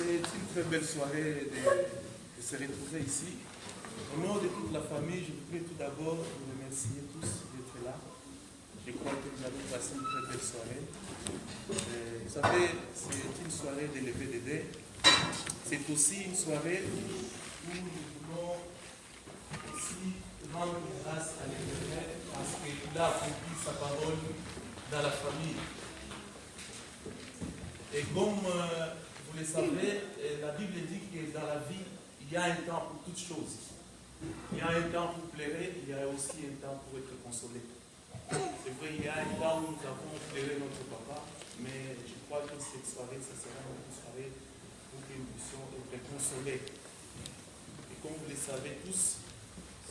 C'est une très belle soirée de se retrouver ici. Au nom de toute la famille, je voudrais tout d'abord vous remercier tous d'être là. Je crois que nous allons passer une très belle soirée. Vous savez, c'est une soirée de lever des dés. C'est aussi une soirée où nous voulons aussi rendre grâce à l'Éternel parce qu'il a accompli sa parole dans la famille. Et comme vous le savez, la Bible dit que dans la vie, il y a un temps pour toutes choses. Il y a un temps pour pleurer, il y a aussi un temps pour être consolé. C'est vrai, il y a un temps où nous avons pleuré notre papa, mais je crois que cette soirée, ça sera une soirée pour que nous puissions être consolés. Et comme vous le savez tous,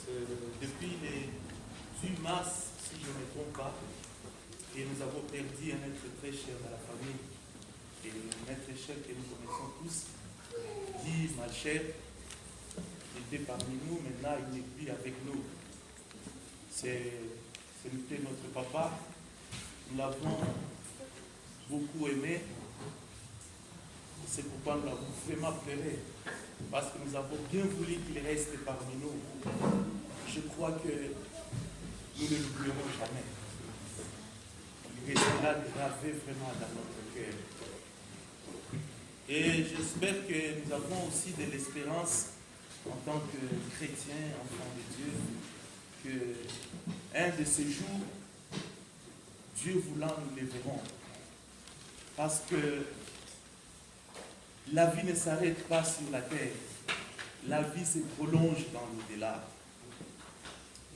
depuis le 8 mars, si je ne me trompe pas, et nous avons perdu un être très cher dans la famille. Et un être cher que nous connaissons tous, dit Malcher, il était parmi nous, maintenant il n'est plus avec nous. C'était notre papa, nous l'avons beaucoup aimé, c'est pourquoi nous l'avons vraiment pleuré, parce que nous avons bien voulu qu'il reste parmi nous. Je crois que nous ne l'oublierons jamais. Il restera gravé vraiment dans notre cœur. Et j'espère que nous avons aussi de l'espérance en tant que chrétiens, enfants de Dieu, qu'un de ces jours, Dieu voulant, nous les verrons. Parce que la vie ne s'arrête pas sur la terre. La vie se prolonge dans l'au-delà.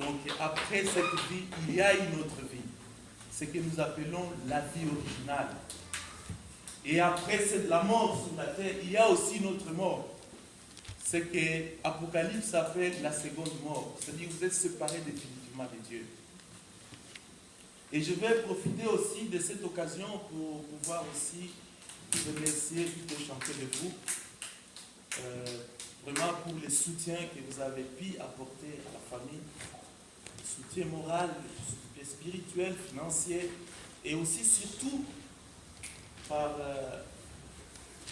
Donc après cette vie, il y a une autre vie. Ce que nous appelons la vie originale. Et après la mort sur la terre, il y a aussi une autre mort. C'est que Apocalypse appelle la seconde mort. C'est-à-dire que vous êtes séparés définitivement de Dieu. Et je vais profiter aussi de cette occasion pour pouvoir aussi remercier tout le chantier de vous. Vraiment pour le soutien que vous avez pu apporter à la famille. Le soutien moral, le soutien spirituel, financier. Et aussi surtout par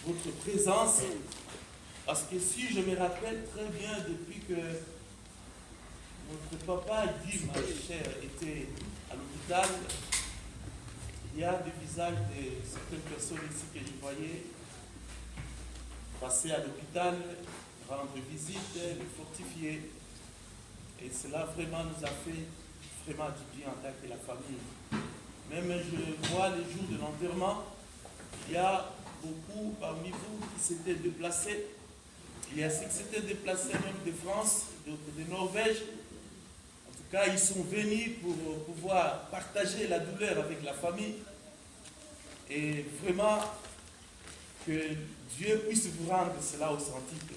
votre présence, parce que si je me rappelle très bien depuis que notre papa Guy Malcher était à l'hôpital, il y a des visages de certaines personnes ici que je voyais passer à l'hôpital, rendre visite, le fortifier, et cela vraiment nous a fait vraiment du bien en tant que la famille. Même je vois les jours de l'enterrement, il y a beaucoup parmi vous qui s'étaient déplacés. Il y a ceux qui s'étaient déplacés même de France, de Norvège. En tout cas, ils sont venus pour pouvoir partager la douleur avec la famille. Et vraiment, que Dieu puisse vous rendre cela au centuple.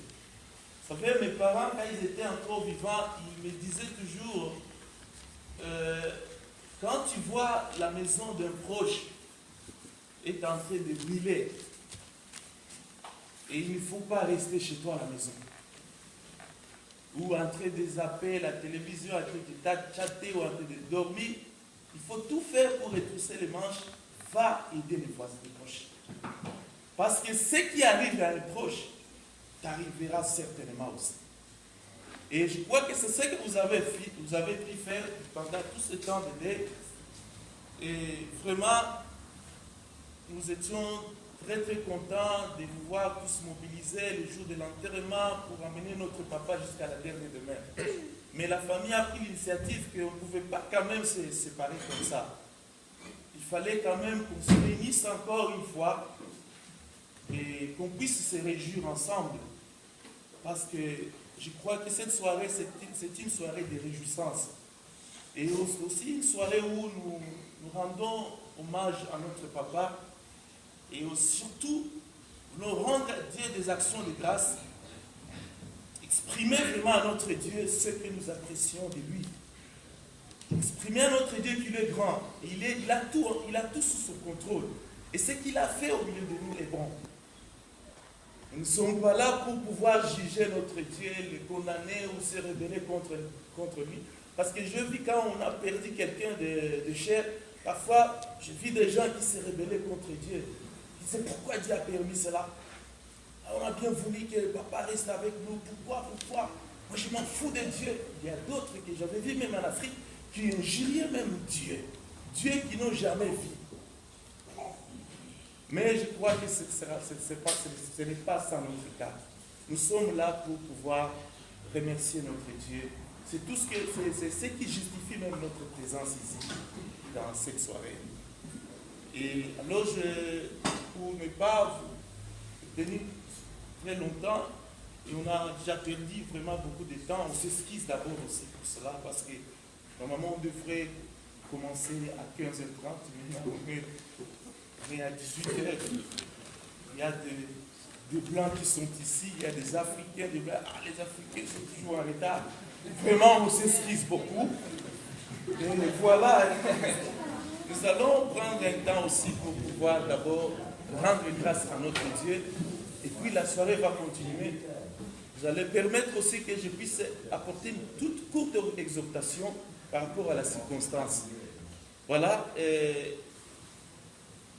Vous savez, mes parents, quand ils étaient encore vivants, ils me disaient toujours, quand tu vois la maison d'un proche est en train de brûler, et il ne faut pas rester chez toi à la maison, ou en train de zapper la télévision, en train de chatter ou en train de dormir, il faut tout faire pour retrousser les manches, va aider les voisins des proches. Parce que ce qui arrive à un proche, t'arrivera certainement aussi. Et je crois que c'est ce que vous avez pu faire pendant tout ce temps de deuil. Et vraiment, nous étions très très contents de vous voir tous mobilisés le jour de l'enterrement pour amener notre papa jusqu'à la dernière demeure. Mais la famille a pris l'initiative qu'on ne pouvait pas quand même se séparer comme ça. Il fallait quand même qu'on se réunisse encore une fois et qu'on puisse se réjouir ensemble. Parce que je crois que cette soirée, c'est une soirée de réjouissance. Et aussi une soirée où nous rendons hommage à notre papa. Et surtout, nous rendre à Dieu des actions de grâce, exprimer vraiment à notre Dieu ce que nous apprécions de lui. Exprimer à notre Dieu qu'il est grand, et il a tout sous son contrôle. Et ce qu'il a fait au milieu de nous est bon. Nous ne sommes pas là pour pouvoir juger notre Dieu, le condamner ou se rebeller contre lui. Parce que je vis quand on a perdu quelqu'un de cher, parfois je vis des gens qui se rebellaient contre Dieu. C'est pourquoi Dieu a permis cela. On a bien voulu que papa reste avec nous. Pourquoi? Moi, je m'en fous de Dieu. Il y a d'autres que j'avais vu même en Afrique qui injuriaient même Dieu. Dieu qui n'ont jamais vu. Mais je crois que ce n'est pas ça notre cas. Nous sommes là pour pouvoir remercier notre Dieu. C'est tout c'est ce qui justifie même notre présence ici, dans cette soirée. Et alors, pour ne pas tenir très longtemps, et on a déjà perdu vraiment beaucoup de temps, on s'esquisse d'abord aussi pour cela, parce que normalement on devrait commencer à 15h30, mais à 18h. Il y a des Blancs qui sont ici, il y a des Africains, des Blancs. Ah, les Africains sont toujours en retard. Vraiment, on s'esquisse beaucoup. Et voilà. Nous allons prendre un temps aussi pour pouvoir d'abord rendre grâce à notre Dieu. Et puis la soirée va continuer. Vous allez permettre aussi que je puisse apporter une toute courte exhortation par rapport à la circonstance. Voilà.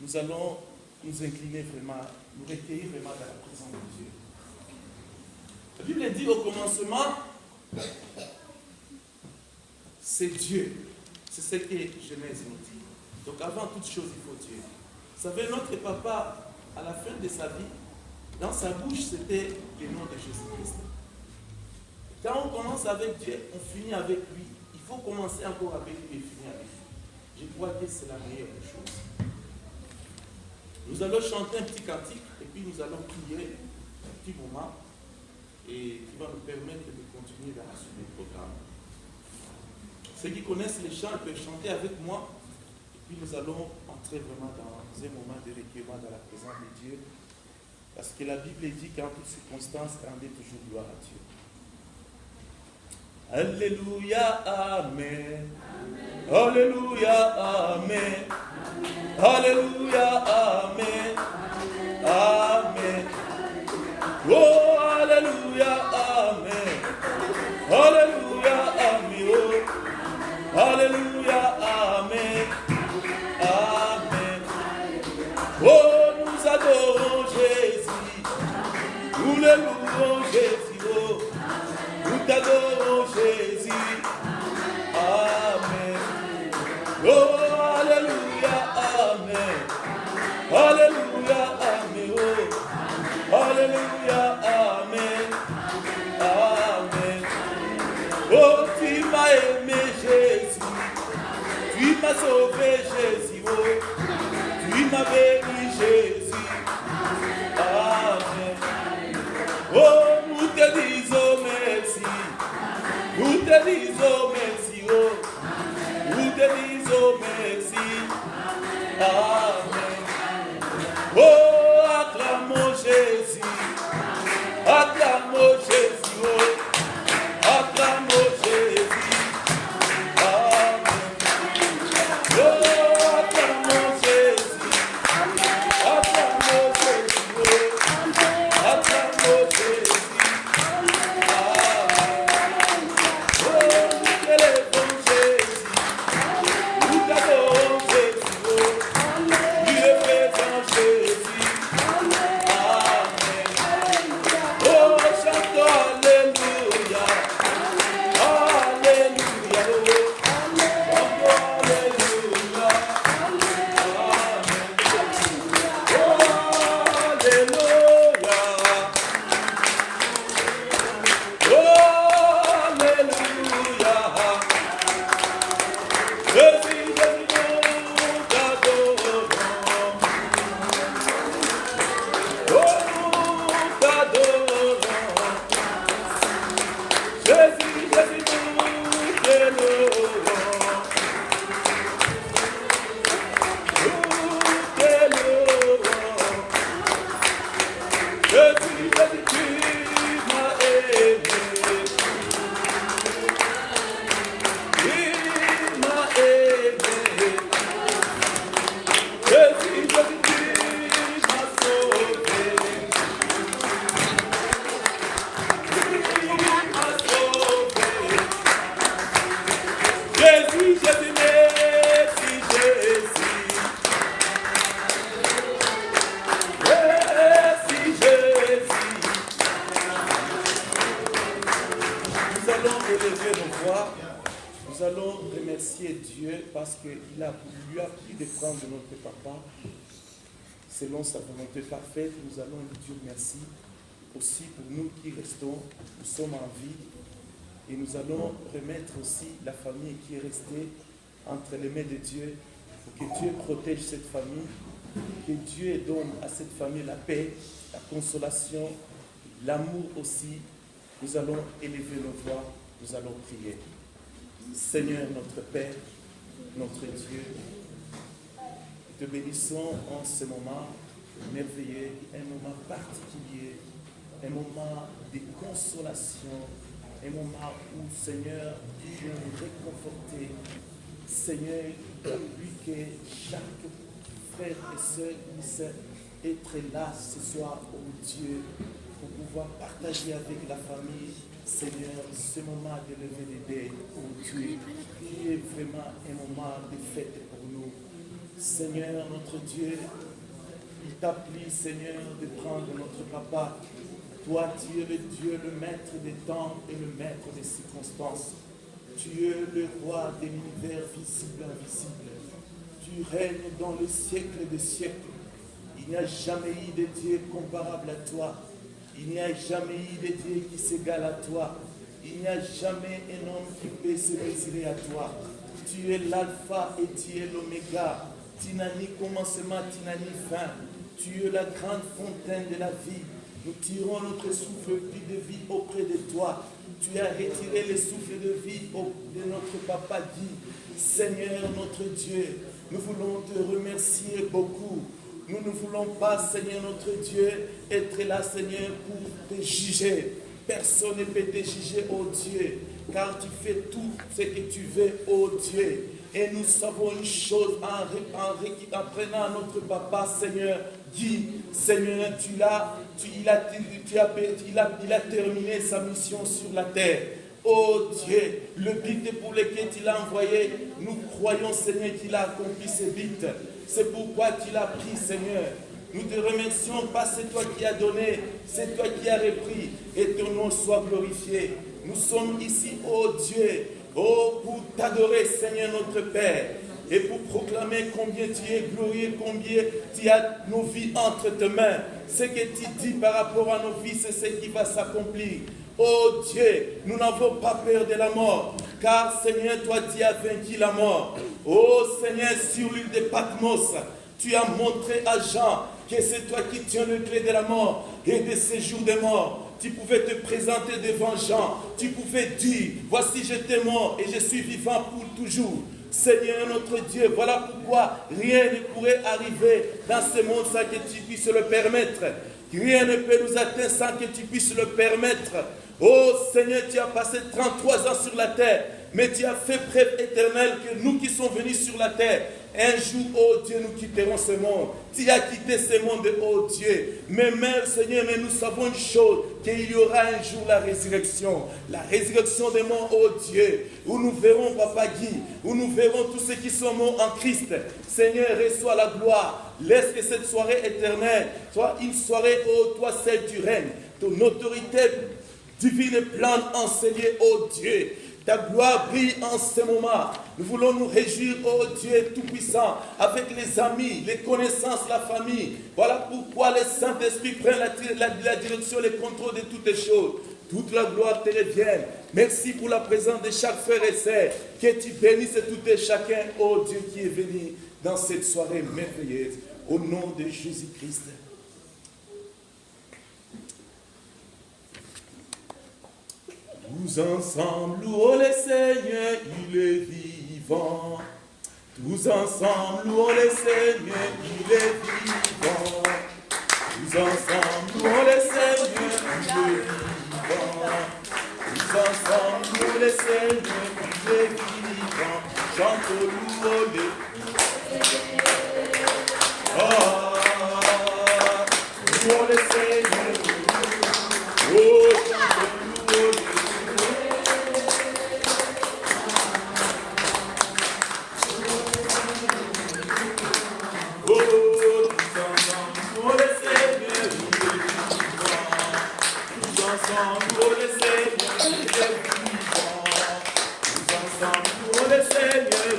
Nous allons nous incliner vraiment, nous recueillir vraiment dans la présence de Dieu. La Bible dit au commencement, c'est Dieu. C'est ce que Genèse nous dit. Donc avant toute chose, il faut Dieu. Vous savez, notre papa, à la fin de sa vie, dans sa bouche, c'était le nom de Jésus-Christ. Quand on commence avec Dieu, on finit avec lui. Il faut commencer encore avec lui et finir avec lui. Je crois que c'est la meilleure des choses. Nous allons chanter un petit cantique et puis nous allons prier un petit moment et qui va nous permettre de continuer dans la suite du programme. Ceux qui connaissent les chants peuvent chanter avec moi et puis nous allons entrer vraiment dans un moment de recueillement dans la présence de Dieu parce que la Bible dit qu'en toutes circonstances, rendez toujours gloire à Dieu. Alléluia, Amen. Alléluia, Amen. Alléluia, Amen. Amen. Oh, Alléluia, Amen. Alléluia, Amen. Oh, Alléluia, Amen. Amen. Oh, nous adorons Jésus. Nous le louons Jésus. Oh, nous t'adorons Jésus. Amen. Oh, Alléluia, Amen. Alléluia, Amen. Oh, Alléluia, Amen. Amen. Oh, tu m'as aimé, Jésus. Tu m'as sauvé, Jésus. Oh, tu m'as béni, Jésus. Amen. Oh, nous te disons merci. Nous te disons merci. Oh, nous te disons merci. Amen. Oh, acclamons Jésus. Acclamons Jésus. Oh, acclamons Jésus. Amen. Oh, acclamons Jésus. Acclamons Jésus. Oh, acclamons Jésus. Amen. Oh, nous élevons Jésus. Nous t'adorons Jésus. Oh, nous le faisons Jésus. Amen. Oh, chantons Alléluia. Alléluia. Oh, chantons Alléluia. Amen. Oh, Alléluia. Oh, Alléluia. Jésus, Jésus, nous t'adorons. Oh, nous t'adorons. Jésus, Jésus, nous t'élevons. Nous t'élevons. Jésus, Jésus, tu m'as aimé. Tu m'as aimé. Jésus, Jésus, tu m'as sauvé. Tu m'as sauvé. Jésus, Jésus, merci Jésus. Merci Jésus. Nous allons remercier Dieu parce qu'il lui a pris de prendre notre papa selon sa volonté parfaite. Nous allons lui dire merci aussi pour nous qui restons, nous sommes en vie. Et nous allons remettre aussi la famille qui est restée entre les mains de Dieu pour que Dieu protège cette famille, que Dieu donne à cette famille la paix, la consolation, l'amour aussi. Nous allons élever nos voix, nous allons prier. Seigneur notre Père, notre Dieu, nous te bénissons en ce moment merveilleux, un moment particulier, un moment de consolation, un moment où, Seigneur, tu viens nous réconforter. Seigneur, depuis que chaque frère et sœur puisse être là ce soir, oh Dieu, pour pouvoir partager avec la famille, Seigneur, ce moment de lever les dés, oh Dieu, qui est vraiment un moment de fête pour nous. Seigneur, notre Dieu, il t'a plu, Seigneur, de prendre notre papa. Toi, tu es le Dieu, le maître des temps et le maître des circonstances. Tu es le roi de l'univers visible et invisible. Tu règnes dans le siècle des siècles. Il n'y a jamais eu de Dieu comparable à toi. Il n'y a jamais eu de Dieu qui s'égale à toi. Il n'y a jamais un homme qui peut se mesurer à toi. Tu es l'alpha et tu es l'oméga. Tu n'as ni commencement, tu n'as ni fin. Tu es la grande fontaine de la vie. Nous tirons notre souffle de vie auprès de toi. Tu as retiré le souffle de vie de notre papa Guy. Seigneur notre Dieu, nous voulons te remercier beaucoup. Nous ne voulons pas, Seigneur notre Dieu, être là, Seigneur, pour te juger. Personne ne peut te juger, ô Dieu, car tu fais tout ce que tu veux, ô Dieu. Et nous savons une chose en prenant notre papa, Seigneur, Guy, Seigneur, il a terminé sa mission sur la terre. Oh Dieu, le but pour lequel tu l'as envoyé, nous croyons, Seigneur, qu'il a accompli ce but. C'est pourquoi tu l'as pris, Seigneur. Nous te remercions, pas c'est toi qui as donné, c'est toi qui as repris, et ton nom soit glorifié. Nous sommes ici, oh Dieu, oh, pour t'adorer, Seigneur notre Père, et pour proclamer combien tu es glorieux, combien tu as nos vies entre tes mains. Ce que tu dis par rapport à nos vies, c'est ce qui va s'accomplir. Oh Dieu, nous n'avons pas peur de la mort, car Seigneur, toi tu as vaincu la mort. Oh Seigneur, sur l'île de Patmos, tu as montré à Jean que c'est toi qui tiens le clé de la mort et de ces jours de mort. Tu pouvais te présenter devant Jean, tu pouvais dire, voici j'étais mort et je suis vivant pour toujours. Seigneur notre Dieu, voilà pourquoi rien ne pourrait arriver dans ce monde sans que tu puisses le permettre. Rien ne peut nous atteindre sans que tu puisses le permettre. Oh Seigneur, tu as passé 33 ans sur la terre, mais tu as fait preuve éternelle que nous qui sommes venus sur la terre, un jour, oh Dieu, nous quitterons ce monde. Tu as quitté ce monde, oh Dieu. Mais même, Seigneur, mais nous savons une chose, qu'il y aura un jour la résurrection. La résurrection des morts, oh Dieu, où nous verrons Papa Guy, où nous verrons tous ceux qui sont morts en Christ. Seigneur, reçois la gloire. Laisse que cette soirée éternelle soit une soirée, oh toi, celle du règne. Ton autorité divine plane enseignée, oh Dieu. Ta gloire brille en ce moment. Nous voulons nous réjouir, oh Dieu Tout-Puissant, avec les amis, les connaissances, la famille. Voilà pourquoi le Saint-Esprit prend la direction, le contrôle de toutes les choses. Toute la gloire te revient. Merci pour la présence de chaque frère et sœur. Que tu bénisses tout et chacun, oh Dieu, qui est venu dans cette soirée merveilleuse. Au nom de Jésus-Christ. Tous ensemble, louons le Seigneur, il est vivant. Tous ensemble, louons le Seigneur, il est vivant. Tous ensemble, louons le Seigneur, il est vivant. Tous ensemble, louons le Seigneur, il est vivant. Chantons, louons-le. Louons le Seigneur. Oh, chantons, louons-le. Ensemble, le Seigneur, il est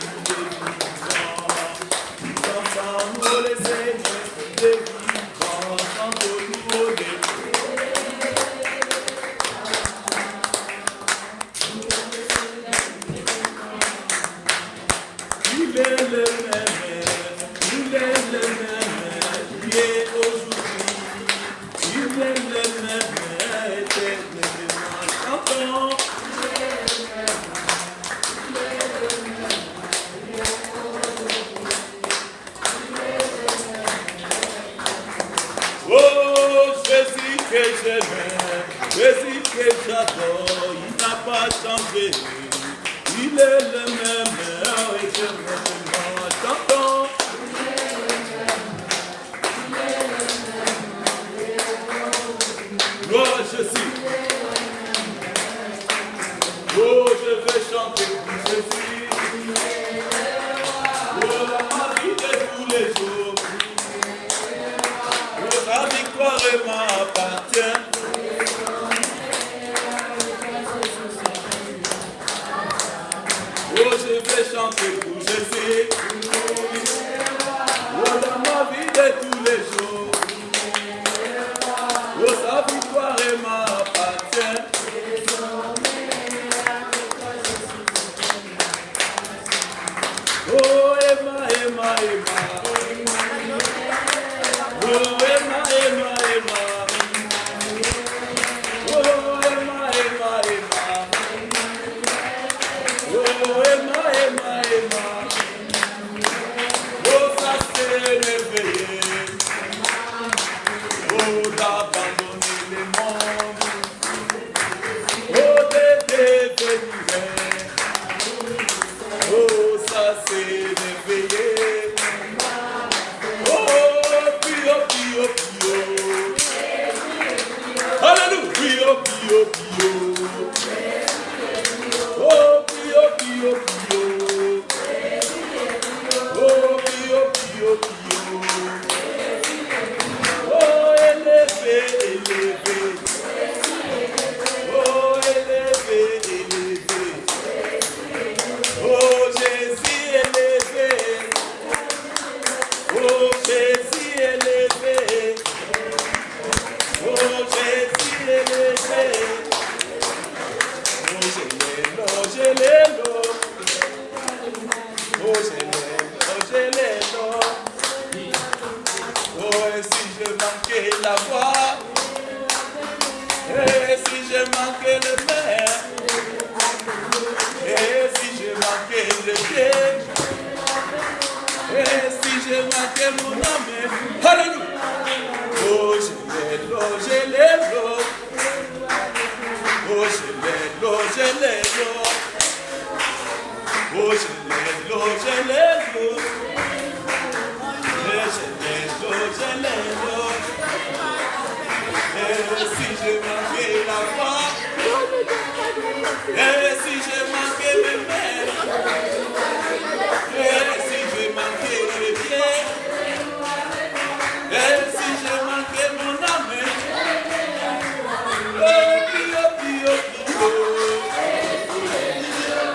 vivant. Chantons-nous le Seigneur, il est vivant. Chantons-nous le Il est le même, il est le même, hier, aujourd'hui. Il est le même, éternellement. Chantons. Oh, Jésus que j'aime, Jésus que j'adore, il n'a pas changé. Il est le même, éternellement. Chantons. Gloire à Jésus. Oh, je vais chanter pour Jésus. Oh, ma vie de tous les jours. Oh, la victoire m'appartient. Oh, je vais chanter pour Jésus. Oh, dans ma vie de tous les jours. Oh, sa victoire m'appartient. Oh, Emma, Emma, Emma. Oh, Emma, Emma, Emma. Oh, Emma, Emma, Emma. Oh, Emma, Emma, Emma. Oh, ça s'est réveillé. Oh, d'abandonner le monde. Oh, de devenir. Oh, ça s'est réveillé. Oh, pio, pio, pio. Alléluia. Pio, pio, pio. Oh, pio, pio, pio. Oh, pio, pio, pio. Oh, élevé, élevé. Oh, élevé, élevé. Oh, Jésus élevé. Oh, Jésus élevé. Oh, Jésus élevé. Oh, je l'ai, oh, je l'ai, oh, et si je manquais la voix, et si je manquais le maire, et si je manquais le pied, et si je manquais mon âme, alléluia. Oh, je l'ai, oh, je l'ai, oh, je l'ai, et si je manquais la voix, et si je manquais le maire, et si je manquais le pied, et si je manquais mon âme, oh, pio, pio, pio.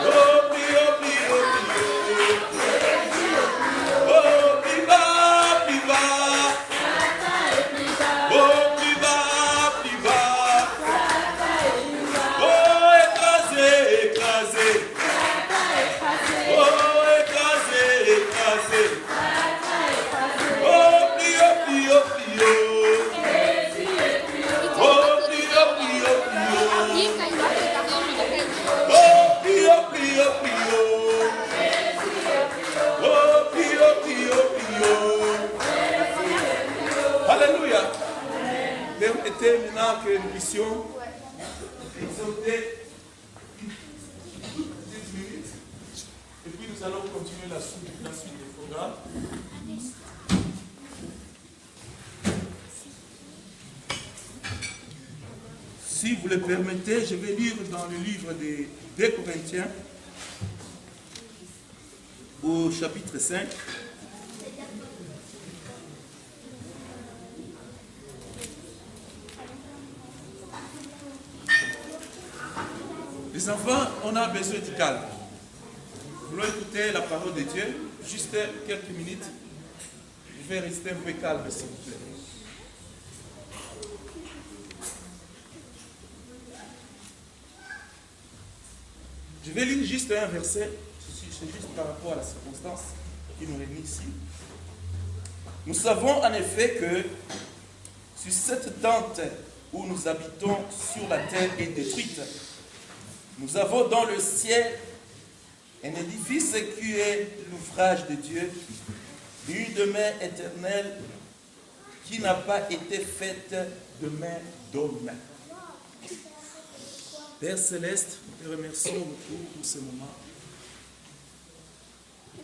Oh, pio, pio, pio. Oh, piva, piva. Oh, piva, piva. Oh, écrasé, écrasé. Oh, écrasé, écrasé. Oh, pio, pio, pio. Oh, pio, pio, pio. Oh, pio, pio, pio. Oh, pio, pio, pio. Alléluia. Permettez maintenant que nous puissions exhorter une petite minute. Et puis nous allons continuer la suite du programme. Si vous le permettez, je vais lire dans le livre des 2 Corinthiens, au chapitre 5. Les enfants, on a besoin du calme. Nous allons écouter la parole de Dieu, juste quelques minutes. Je vais rester un peu calme, s'il vous plaît. Je vais lire juste un verset, c'est juste par rapport à la circonstance qui nous réunit ici. Nous savons en effet que si cette tente où nous habitons sur la terre est détruite, nous avons dans le ciel un édifice qui est l'ouvrage de Dieu, une demeure éternelle qui n'a pas été faite de main d'homme. Père Céleste, nous te remercions beaucoup pour ce moment.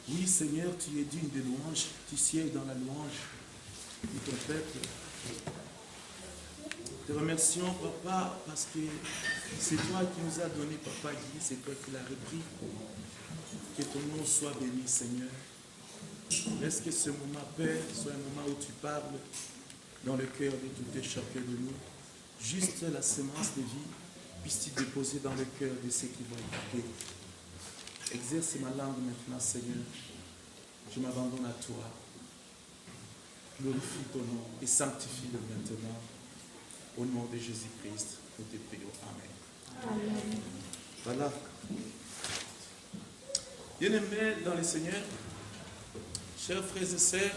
Oui, Seigneur, tu es digne de louange, tu sièges dans la louange de ton peuple. Nous te remercions, Papa, parce que c'est toi qui nous as donné, Papa Guy, c'est toi qui l'as repris. Que ton nom soit béni, Seigneur. Laisse que ce moment, Père, soit un moment où tu parles dans le cœur de tout et chacun de nous. Juste la semence de vie puisse-tu déposer dans le cœur de ceux qui vont écouter. Exerce ma langue maintenant, Seigneur. Je m'abandonne à toi. Glorifie ton nom et sanctifie-le maintenant. Au nom de Jésus-Christ, nous te prions. Amen. Amen. Voilà. Bien-aimés dans le Seigneur, chers frères et sœurs,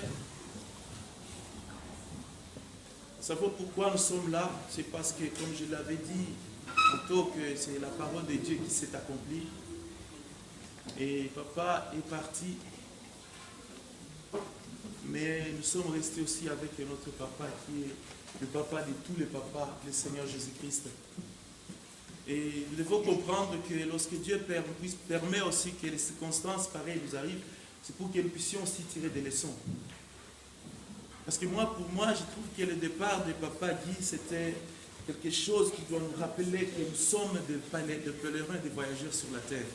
vous savez pourquoi nous sommes là? C'est parce que, comme je l'avais dit, tantôt que c'est la parole de Dieu qui s'est accomplie. Et papa est parti. Mais nous sommes restés aussi avec notre papa qui est le papa de tous les papas, le Seigneur Jésus-Christ. Et nous devons comprendre que lorsque Dieu permet aussi que les circonstances pareilles nous arrivent, c'est pour que nous puissions aussi tirer des leçons. Parce que pour moi, je trouve que le départ de Papa Guy, c'était quelque chose qui doit nous rappeler que nous sommes des pèlerins, des voyageurs sur la terre.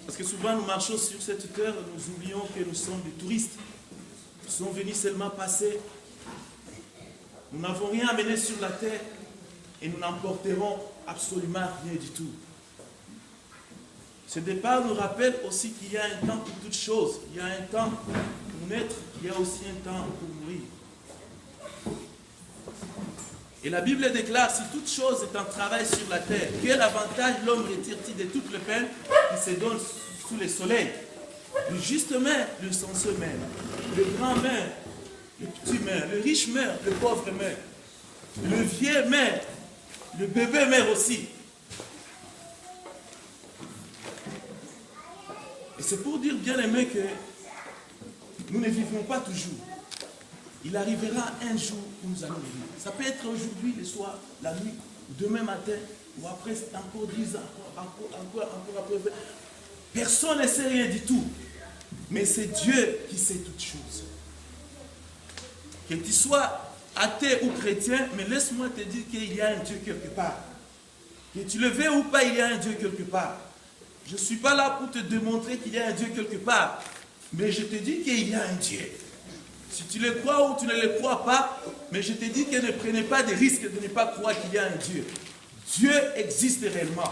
Parce que souvent, nous marchons sur cette terre, nous oublions que nous sommes des touristes. Nous sommes venus seulement passer. Nous n'avons rien amené sur la terre et nous n'emporterons absolument rien du tout. Ce départ nous rappelle aussi qu'il y a un temps pour toutes choses. Il y a un temps pour naître, il y a aussi un temps pour mourir. Et la Bible déclare, si toute chose est en travail sur la terre, quel avantage l'homme retire-t-il de toutes les peines qui se donnent sous le soleil? Le juste meurt, le censeux meurt. Le grand meurt, le petit meurt. Le riche meurt, le pauvre meurt. Le vieux meurt, le bébé meurt aussi. Et c'est pour dire, bien aimé, que nous ne vivrons pas toujours. Il arrivera un jour où nous allons vivre. Ça peut être aujourd'hui, le soir, la nuit, demain matin, ou après encore 10 ans, encore après. Personne ne sait rien du tout. Mais c'est Dieu qui sait toutes choses. Que tu sois athée ou chrétien, mais laisse-moi te dire qu'il y a un Dieu quelque part. Que tu le veux ou pas, il y a un Dieu quelque part. Je ne suis pas là pour te démontrer qu'il y a un Dieu quelque part. Mais je te dis qu'il y a un Dieu. Si tu le crois ou tu ne le crois pas, mais je te dis que ne prenez pas de risque de ne pas croire qu'il y a un Dieu. Dieu existe réellement.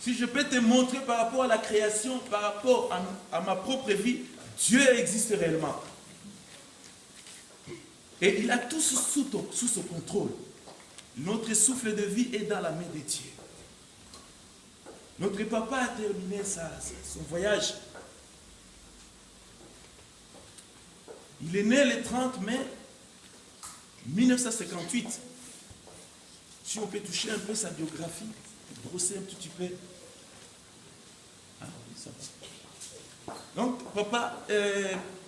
Si je peux te montrer par rapport à la création, par rapport à ma propre vie, Dieu existe réellement. Et il a tout sous son contrôle. Notre souffle de vie est dans la main de Dieu. Notre papa a terminé son voyage. Il est né le 30 mai 1958. Si on peut toucher un peu sa biographie, brosser un tout petit peu. Ah, ça va. Donc,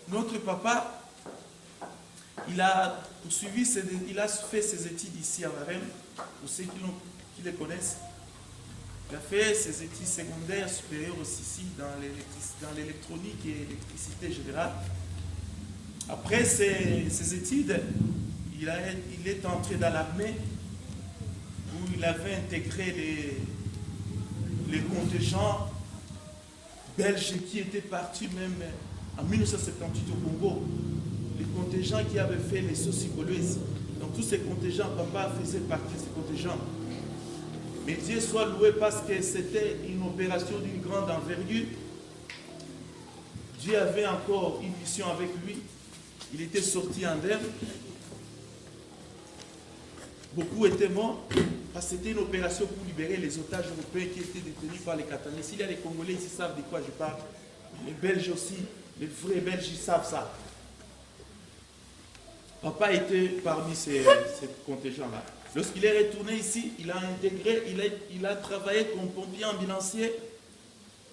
notre papa, il a poursuivi, il a fait ses études ici à Varenne, pour ceux qui le connaissent. Il a fait ses études secondaires supérieures aussi ici dans l'électronique et l'électricité générale. Après ses études, il est entré dans l'armée où il avait intégré les contingents belges qui étaient partis même en 1978 au Congo. Les contingents qui avaient fait les Sauts Congolaises. Donc tous ces contingents, papa faisait partie de ces contingents. Mais Dieu soit loué parce que c'était une opération d'une grande envergure. Dieu avait encore une mission avec lui. Il était sorti indemne. Beaucoup étaient morts parce que c'était une opération pour libérer les otages européens qui étaient détenus par les Catalans. S'il y a les Congolais ici savent de quoi je parle. Les Belges aussi, les vrais Belges, ils savent ça. Papa était parmi ces contingents-là. Lorsqu'il est retourné ici, il a intégré, il a travaillé comme pompier ambulancier.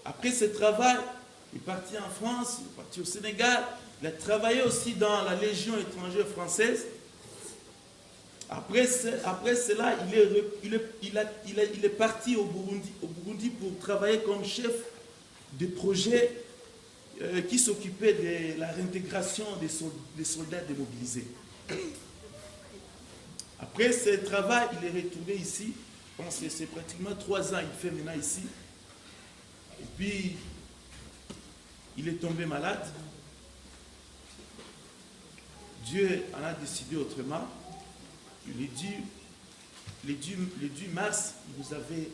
Après ce travail, il est parti en France, il est parti au Sénégal. Il a travaillé aussi dans la Légion étrangère française. Après cela, il est parti au Burundi pour travailler comme chef de projet qui s'occupait de la réintégration des soldats démobilisés. Après ce travail, il est retourné ici. Je pense que c'est pratiquement 3 ans qu'il fait maintenant ici. Et puis, il est tombé malade. Dieu en a décidé autrement. Le 10 mars, il nous avait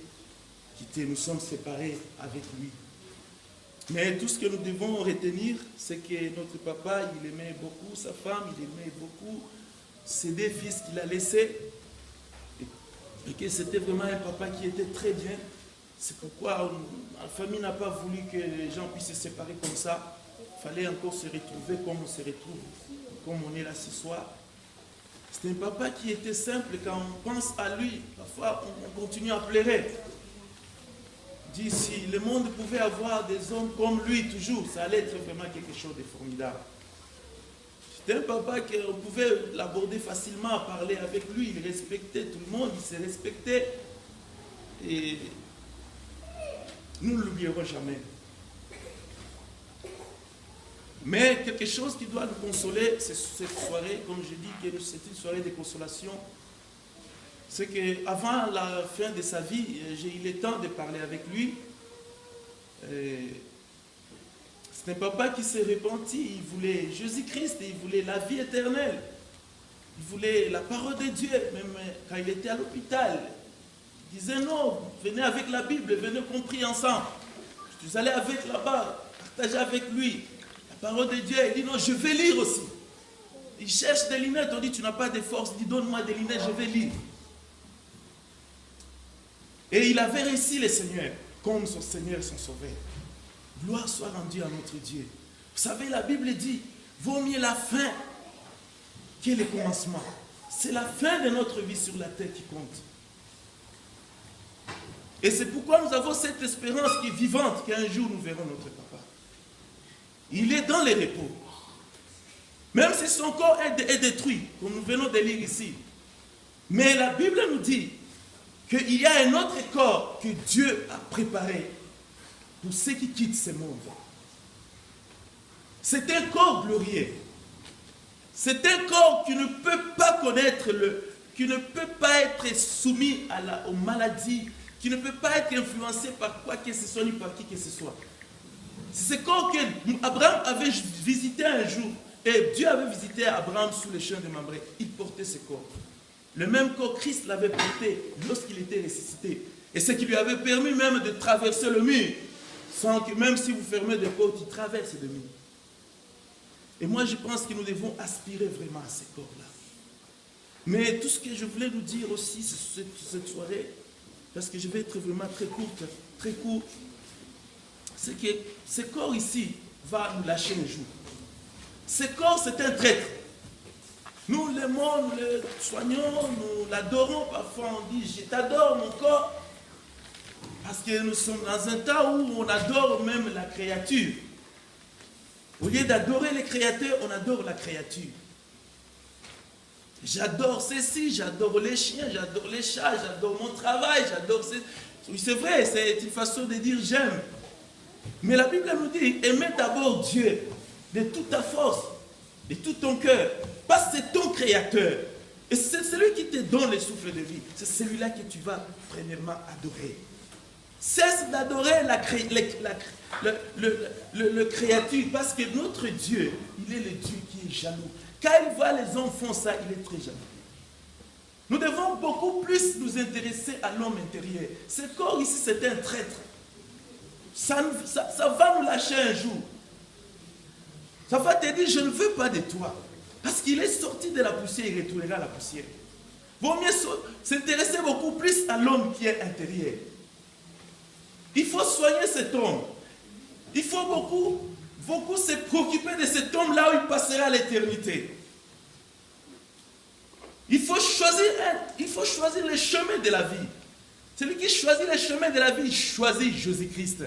quittés. Nous sommes séparés avec lui. Mais tout ce que nous devons retenir, c'est que notre papa, il aimait beaucoup sa femme, il aimait beaucoup ses 2 fils qu'il a laissés. Et que c'était vraiment un papa qui était très bien. C'est pourquoi la famille n'a pas voulu que les gens puissent se séparer comme ça. Il fallait encore se retrouver comme on se retrouve, comme on est là ce soir. C'était un papa qui était simple. Quand on pense à lui, parfois on continue à pleurer. Dit si le monde pouvait avoir des hommes comme lui toujours, ça allait être vraiment quelque chose de formidable. C'était un papa qu'on pouvait l'aborder facilement, parler avec lui. Il respectait tout le monde, il se respectait. Et nous ne l'oublierons jamais. Mais quelque chose qui doit nous consoler, c'est cette soirée, comme je dis, que c'est une soirée de consolation. C'est qu'avant la fin de sa vie, j'ai eu le temps de parler avec lui. C'est un papa qui s'est repenti. Il voulait Jésus-Christ, il voulait la vie éternelle. Il voulait la parole de Dieu, même quand il était à l'hôpital. Il disait non, venez avec la Bible, venez qu'on prie ensemble. Je suis allé avec là-bas, partager avec lui la parole de Dieu. Il dit non, je vais lire aussi. Il cherche des lunettes, on dit tu n'as pas de force. Il dit donne-moi des lunettes, je vais lire. Et il avait réussi le Seigneur comme son Seigneur et son Sauveur. Gloire soit rendue à notre Dieu. Vous savez, la Bible dit, vaut mieux la fin que le commencement. C'est la fin de notre vie sur la terre qui compte. Et c'est pourquoi nous avons cette espérance qui est vivante, qu'un jour nous verrons notre papa. Il est dans les repos. Même si son corps est détruit, comme nous venons de lire ici. Mais la Bible nous dit qu'il y a un autre corps que Dieu a préparé pour ceux qui quittent ce monde. C'est un corps glorieux. C'est un corps qui ne peut pas connaître qui ne peut pas être soumis aux maladies, qui ne peut pas être influencé par quoi que ce soit ni par qui que ce soit. C'est ce corps que Abraham avait visité un jour, et Dieu avait visité Abraham sous les champs de Mamré. Il portait ce corps. Le même corps Christ l'avait porté lorsqu'il était ressuscité. Et ce qui lui avait permis même de traverser le mur, sans que même si vous fermez des portes, il traverse le mur. Et moi je pense que nous devons aspirer vraiment à ces corps-là. Mais tout ce que je voulais nous dire aussi cette soirée, parce que je vais être vraiment très court, c'est que ce corps ici va nous lâcher un jour. Ce corps, c'est un traître. Nous l'aimons, nous le soignons, nous l'adorons. Parfois on dit, je t'adore mon corps. Parce que nous sommes dans un temps où on adore même la créature. Au lieu d'adorer le créateur, on adore la créature. J'adore ceci, j'adore les chiens, j'adore les chats, j'adore mon travail, j'adore ceci. Oui, c'est vrai, c'est une façon de dire j'aime. Mais la Bible nous dit, aimez d'abord Dieu de toute ta force, de tout ton cœur. Parce que c'est ton créateur. Et c'est celui qui te donne le souffle de vie. C'est celui-là que tu vas premièrement adorer. Cesse d'adorer le créature. Parce que notre Dieu, il est le Dieu qui est jaloux. Quand il voit les hommes font ça, il est très jaloux. Nous devons beaucoup plus nous intéresser à l'homme intérieur. Ce corps ici, c'est un traître. Ça va nous lâcher un jour. Ça va te dire, je ne veux pas de toi. Parce qu'il est sorti de la poussière, il retournera à la poussière. Vaut mieux s'intéresser beaucoup plus à l'homme qui est intérieur. Il faut soigner cet homme. Il faut beaucoup se préoccuper de cet homme là où il passera l'éternité. Il faut choisir le chemin de la vie. Celui qui choisit le chemin de la vie, il choisit Jésus-Christ.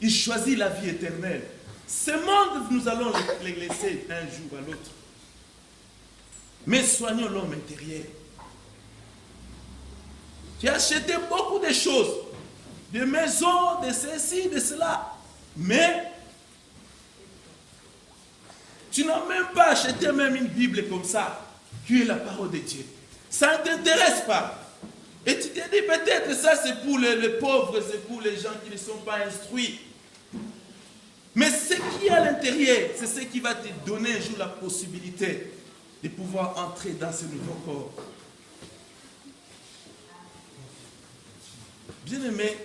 Il choisit la vie éternelle. Ce monde, nous allons le laisser un jour à l'autre. Mais soignons l'homme intérieur. Tu as acheté beaucoup de choses, des maisons, de ceci, de cela. Mais tu n'as même pas acheté même une Bible comme ça, qui est la parole de Dieu. Ça ne t'intéresse pas. Et tu te dis peut-être ça c'est pour les pauvres, c'est pour les gens qui ne sont pas instruits. Mais ce qui est à l'intérieur, c'est ce qui va te donner un jour la possibilité de pouvoir entrer dans ce nouveau corps. Bien-aimés,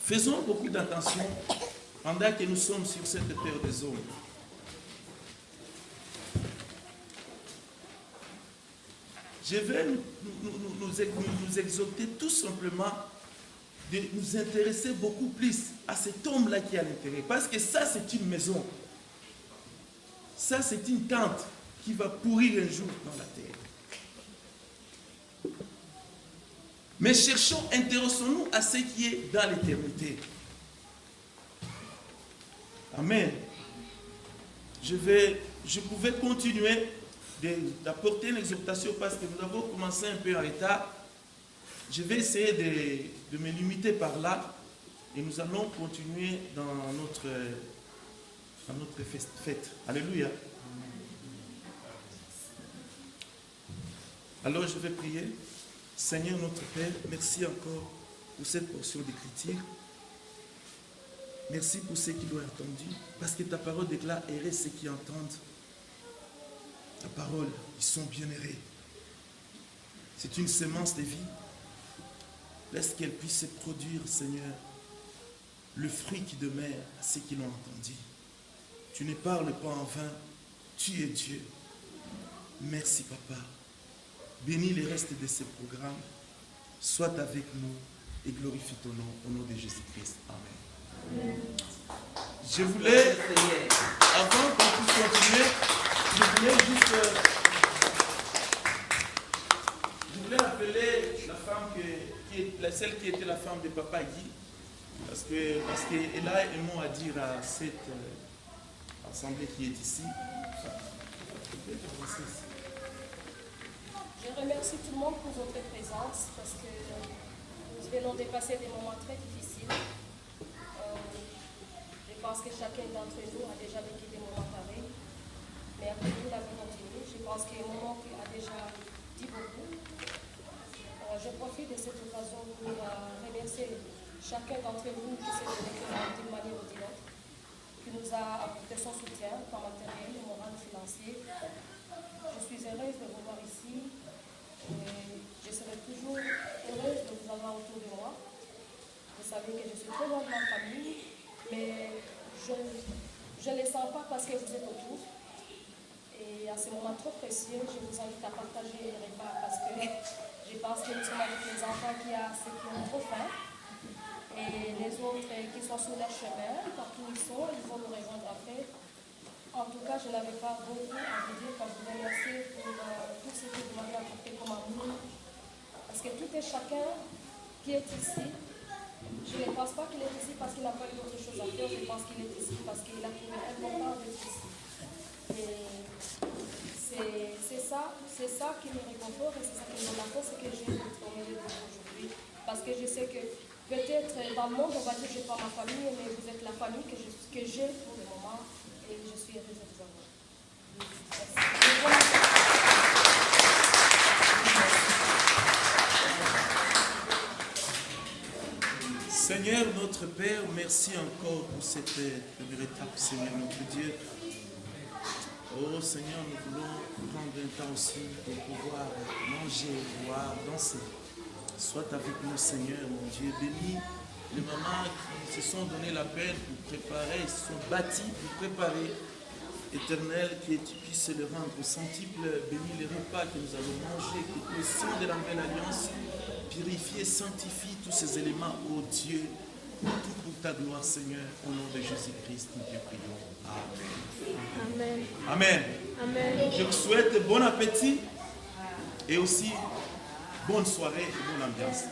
faisons beaucoup d'attention pendant que nous sommes sur cette terre des hommes. Je vais nous exhorter tout simplement de nous intéresser beaucoup plus à cet homme-là qui est à l'intérieur. Parce que ça, c'est une maison. Ça, c'est une tente qui va pourrir un jour dans la terre. Mais cherchons, intéressons-nous à ce qui est dans l'éternité. Amen. Je pouvais continuer d'apporter une exhortation parce que nous avons commencé un peu en retard. Je vais essayer de me limiter par là et nous allons continuer dans notre fête. Alléluia. Alors je vais prier. Seigneur notre Père, merci encore pour cette portion d'écriture. Merci pour ceux qui l'ont entendu, parce que ta parole déclare errer ceux qui entendent. Ta parole, ils sont bien errés. C'est une semence de vie. Laisse qu'elle puisse produire, Seigneur, le fruit qui demeure à ceux qui l'ont entendu. Tu ne parles pas en vain, tu es Dieu. Merci, Papa. Bénis les restes de ce programme. Sois avec nous et glorifie ton nom au nom de Jésus-Christ. Amen. Je voulais, avant qu'on puisse continuer, je voulais appeler la femme celle qui était la femme de Papa Guy, parce qu'elle a un mot à dire à cette assemblée qui est ici. Je remercie tout le monde pour votre présence parce que nous venons de passer des moments très difficiles. Je pense que chacun d'entre nous a déjà vécu des moments pareils. Mais après tout, la vie continue. Je pense qu'il y a un moment qui a déjà dit beaucoup. Je profite de cette occasion pour remercier chacun d'entre vous qui s'est donné d'une manière ou d'une autre, qui nous a apporté son soutien, tant matériel, moral, financier. Je suis heureuse de vous voir ici. Et je serai toujours heureuse de vous avoir autour de moi. Vous savez que je suis très loin de ma famille, mais je ne les sens pas parce que vous êtes autour. Et à ce moment trop précieux, je vous invite à partager les repas parce que je pense que nous sommes avec les enfants qui ont trop faim. Et les autres qui sont sur leur chemin, partout où ils sont, ils vont nous rejoindre après. En tout cas, je n'avais pas beaucoup à vous dire, quand je vous remercie pour tout ce que vous m'avez apporté comme amour. Parce que tout et chacun qui est ici, je ne pense pas qu'il est ici parce qu'il n'a pas eu d'autre chose à faire, je pense qu'il est ici parce qu'il a trouvé important d'être ici. Et c'est ça qui me réconforte et c'est ça qui me donne la force que j'ai d'être au milieu de vous aujourd'hui. Parce que je sais que peut-être dans le monde, on va dire que je n'ai pas ma famille, mais vous êtes la famille que j'ai pour le moment. Et je suis heureuse de vous avoir. Seigneur notre Père, merci encore pour cette première étape, Seigneur notre Dieu. Oh Seigneur, nous voulons prendre un temps aussi pour pouvoir manger, boire, danser. Sois avec nous, Seigneur, mon Dieu. Bénis les mamans qui se sont donné la peine pour préparer, se sont bâties pour préparer. Éternel, que tu puisses le rendre centuple. Bénis les repas que nous allons manger, que le sang de la nouvelle alliance purifie et sanctifie tous ces éléments, ô Dieu. Tout pour ta gloire, Seigneur, au nom de Jésus-Christ, nous te prions. Amen. Amen. Amen. Amen. Je vous souhaite bon appétit et aussi bonne soirée et bonne ambiance.